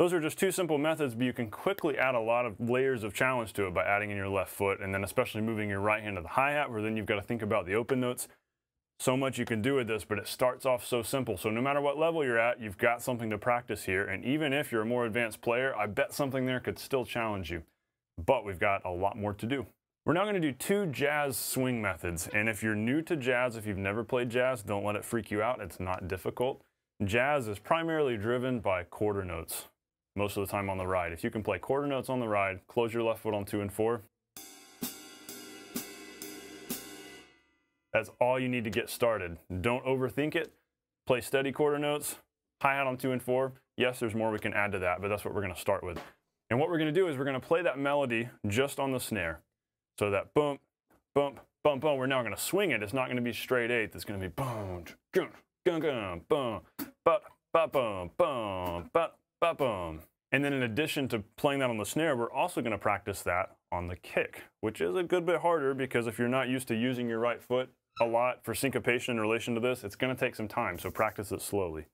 Those are just two simple methods, but you can quickly add a lot of layers of challenge to it by adding in your left foot, and then especially moving your right hand to the hi-hat, where then you've got to think about the open notes. So much you can do with this, but it starts off so simple. So no matter what level you're at, you've got something to practice here. And even if you're a more advanced player, I bet something there could still challenge you. But we've got a lot more to do. We're now going to do two jazz swing methods. And if you're new to jazz, if you've never played jazz, don't let it freak you out. It's not difficult. Jazz is primarily driven by quarter notes most of the time on the ride. If you can play quarter notes on the ride, close your left foot on 2 and 4. That's all you need to get started. Don't overthink it. Play steady quarter notes, hi-hat on 2 and 4. Yes, there's more we can add to that, but that's what we're going to start with. And what we're going to do is we're going to play that melody just on the snare. So that bump, bump, bump, bump. We're now going to swing it. It's not going to be straight eighth. It's going to be boom, gung, gung, gung, boom, ba, ba, boom, boom, ba, ba, boom. And then in addition to playing that on the snare, we're also going to practice that on the kick, which is a good bit harder because if you're not used to using your right foot a lot for syncopation in relation to this, it's going to take some time, so practice it slowly.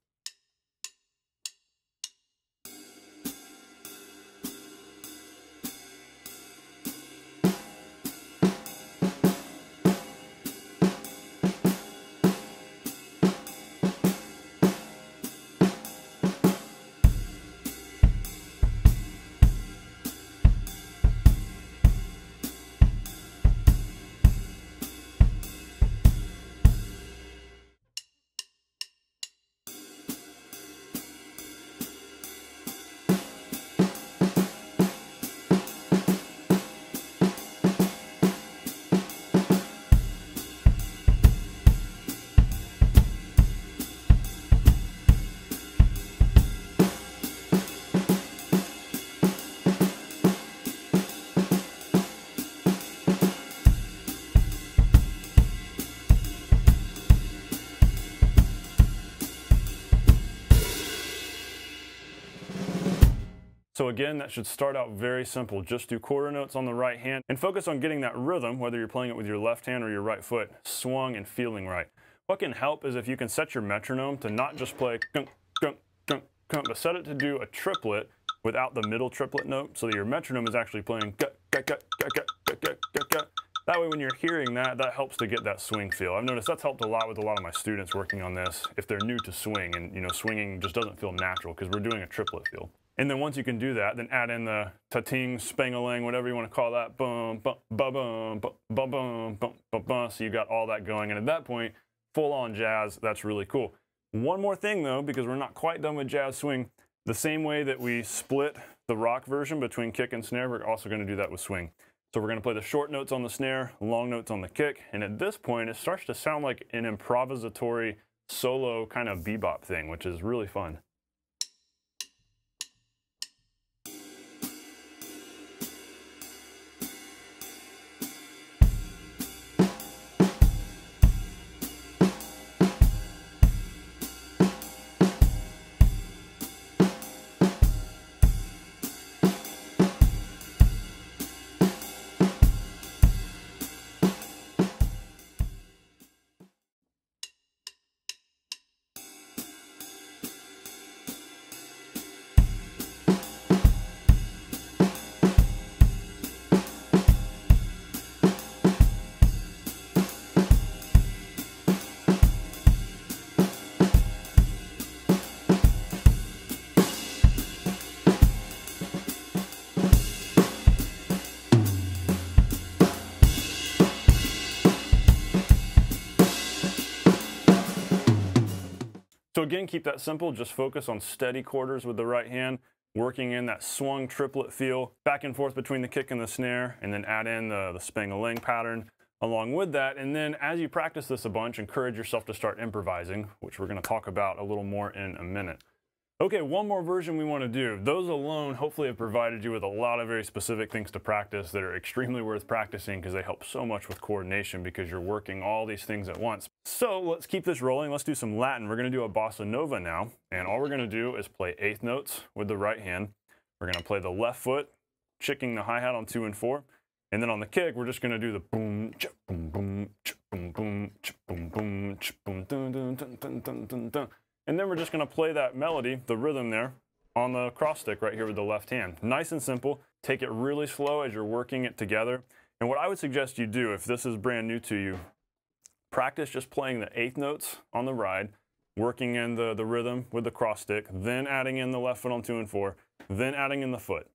So again, that should start out very simple. Just do quarter notes on the right hand and focus on getting that rhythm, whether you're playing it with your left hand or your right foot, swung and feeling right. What can help is if you can set your metronome to not just play gunk, gunk, gunk, gunk, but set it to do a triplet without the middle triplet note so that your metronome is actually playing gut, gut, gut, gut, gut, gut, gut, gut, gut. That way when you're hearing that, that helps to get that swing feel. I've noticed that's helped a lot with a lot of my students working on this if they're new to swing and swinging just doesn't feel natural because we're doing a triplet feel. And then once you can do that, then add in the ta-ting, spang-a-lang, whatever you want to call that, bum, bum, ba-bum, bum, bum, bum, bum, bum. So you got all that going. And at that point, full-on jazz, that's really cool. One more thing though, because we're not quite done with jazz swing, the same way that we split the rock version between kick and snare, we're also going to do that with swing. So we're going to play the short notes on the snare, long notes on the kick. And at this point, it starts to sound like an improvisatory solo kind of bebop thing, which is really fun. So again, keep that simple. Just focus on steady quarters with the right hand, working in that swung triplet feel, back and forth between the kick and the snare, and then add in the spang-a-lang pattern along with that. And then as you practice this a bunch, encourage yourself to start improvising, which we're going to talk about a little more in a minute. Okay, one more version we want to do. Those alone hopefully have provided you with a lot of very specific things to practice that are extremely worth practicing because they help so much with coordination because you're working all these things at once. So let's keep this rolling. Let's do some Latin. We're going to do a bossa nova now, and all we're going to do is play eighth notes with the right hand. We're going to play the left foot, chicking the hi-hat on 2 and 4, and then on the kick, we're just going to do the boom, ch boom, boom, ch boom, boom, ch boom, boom, ch boom, dun, dun, dun, dun, dun, dun, dun. And then we're just going to play that melody, the rhythm there, on the cross stick right here with the left hand. Nice and simple. Take it really slow as you're working it together. And what I would suggest you do, if this is brand new to you, practice just playing the eighth notes on the ride, working in the rhythm with the cross stick, then adding in the left foot on 2 and 4, then adding in the foot.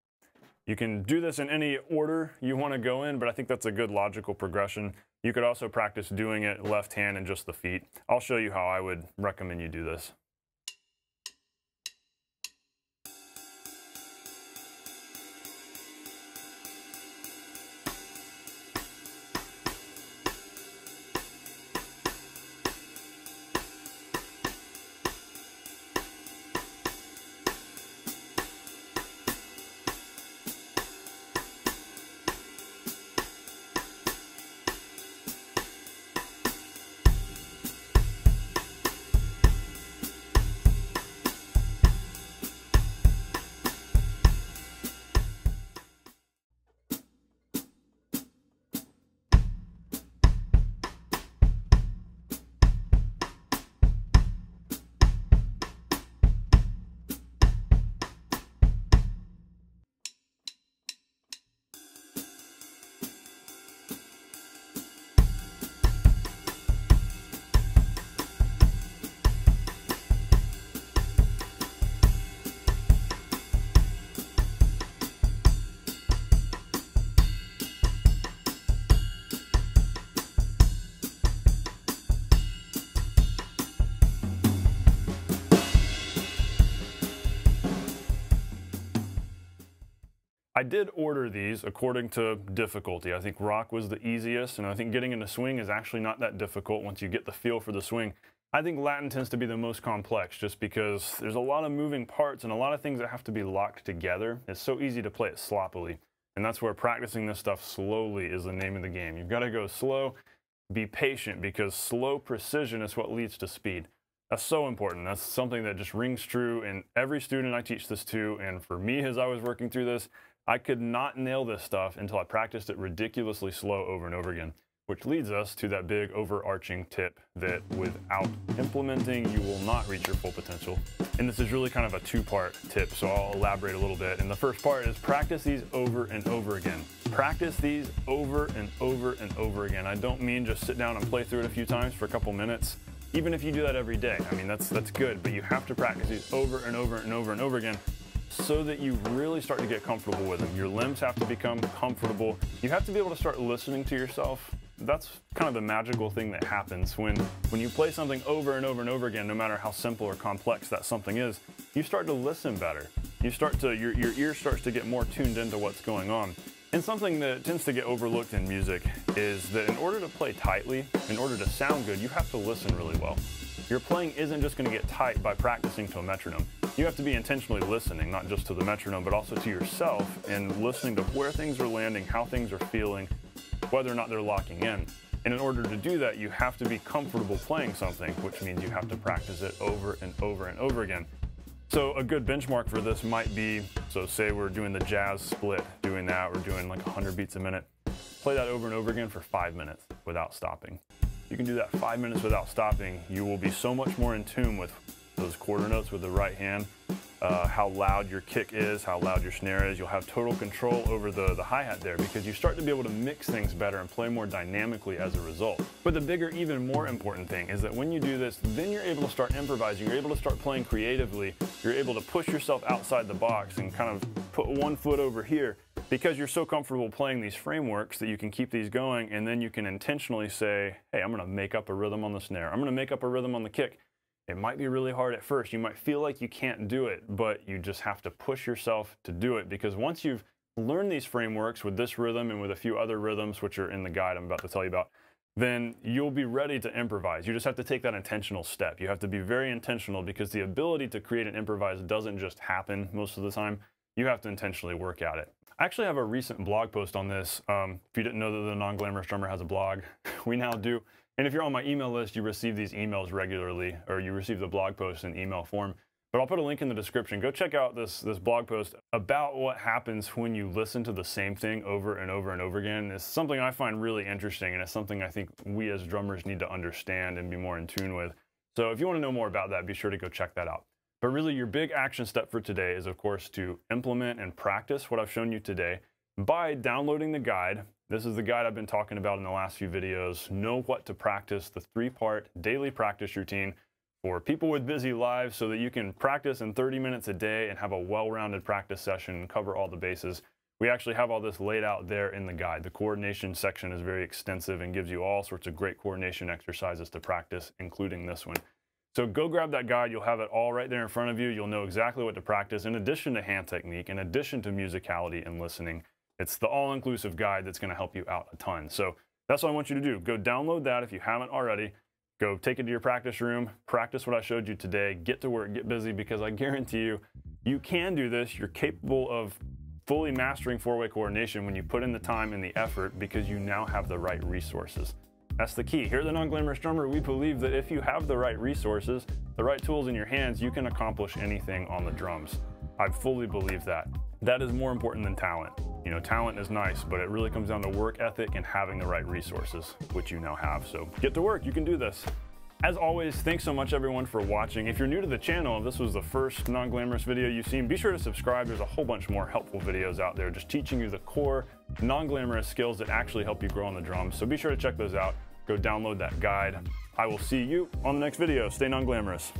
You can do this in any order you want to go in, but I think that's a good logical progression. You could also practice doing it left hand and just the feet. I'll show you how I would recommend you do this. I did order these according to difficulty. I think rock was the easiest, and I think getting into swing is actually not that difficult once you get the feel for the swing. I think Latin tends to be the most complex just because there's a lot of moving parts and a lot of things that have to be locked together. It's so easy to play it sloppily, and that's where practicing this stuff slowly is the name of the game. You've got to go slow, be patient, because slow precision is what leads to speed. That's so important. That's something that just rings true in every student I teach this to, and for me as I was working through this, I could not nail this stuff until I practiced it ridiculously slow over and over again, which leads us to that big overarching tip that without implementing, you will not reach your full potential. And this is really kind of a two-part tip, so I'll elaborate a little bit. And the first part is practice these over and over again. Practice these over and over and over again. I don't mean just sit down and play through it a few times for a couple minutes. Even if you do that every day, I mean, that's good, but you have to practice these over and over and over and over again so that you really start to get comfortable with them. Your limbs have to become comfortable. You have to be able to start listening to yourself. That's kind of the magical thing that happens when you play something over and over and over again, no matter how simple or complex that something is, you start to listen better. You start to, your ear starts to get more tuned into what's going on. And something that tends to get overlooked in music is that in order to play tightly, in order to sound good, you have to listen really well. Your playing isn't just going to get tight by practicing to a metronome. You have to be intentionally listening, not just to the metronome, but also to yourself and listening to where things are landing, how things are feeling, whether or not they're locking in. And in order to do that, you have to be comfortable playing something, which means you have to practice it over and over and over again. So a good benchmark for this might be, so say we're doing the jazz split, doing that, we're doing like 100 beats a minute. Play that over and over again for 5 minutes without stopping. You can do that 5 minutes without stopping. You will be so much more in tune with those quarter notes with the right hand, how loud your kick is, how loud your snare is. You'll have total control over the hi-hat there because you start to be able to mix things better and play more dynamically as a result. But the bigger, even more important thing is that when you do this, then you're able to start improvising. You're able to start playing creatively. You're able to push yourself outside the box and kind of put one foot over here because you're so comfortable playing these frameworks that you can keep these going, and then you can intentionally say, hey, I'm going to make up a rhythm on the snare. I'm going to make up a rhythm on the kick. It might be really hard at first. You might feel like you can't do it, but you just have to push yourself to do it, because once you've learned these frameworks with this rhythm and with a few other rhythms, which are in the guide I'm about to tell you about, then you'll be ready to improvise. You just have to take that intentional step. You have to be very intentional because the ability to create and improvise doesn't just happen most of the time. You have to intentionally work at it. I actually have a recent blog post on this. If you didn't know that the Non-Glamorous Drummer has a blog, we now do. And if you're on my email list, you receive these emails regularly, or you receive the blog post in email form. But I'll put a link in the description. Go check out this blog post about what happens when you listen to the same thing over and over and over again. It's something I find really interesting, and it's something I think we as drummers need to understand and be more in tune with. So if you want to know more about that, be sure to go check that out. But really your big action step for today is of course to implement and practice what I've shown you today by downloading the guide. This is the guide I've been talking about in the last few videos. Know what to practice, the 3-part daily practice routine for people with busy lives so that you can practice in 30 minutes a day and have a well-rounded practice session and cover all the bases. We actually have all this laid out there in the guide. The coordination section is very extensive and gives you all sorts of great coordination exercises to practice, including this one. So go grab that guide. You'll have it all right there in front of you. You'll know exactly what to practice in addition to hand technique, in addition to musicality and listening. It's the all-inclusive guide that's going to help you out a ton. So that's what I want you to do. Go download that if you haven't already. Go take it to your practice room, practice what I showed you today, get to work, get busy, because I guarantee you, you can do this. You're capable of fully mastering 4-way coordination when you put in the time and the effort because you now have the right resources. That's the key. Here at the Non-Glamorous Drummer, we believe that if you have the right resources, the right tools in your hands, you can accomplish anything on the drums. I fully believe that. That is more important than talent. You know, talent is nice, but it really comes down to work ethic and having the right resources, which you now have. So get to work, you can do this. As always, thanks so much everyone for watching. If you're new to the channel, if this was the first non-glamorous video you've seen, be sure to subscribe. There's a whole bunch more helpful videos out there just teaching you the core non-glamorous skills that actually help you grow on the drums. So be sure to check those out. Go download that guide. I will see you on the next video. Stay non-glamorous.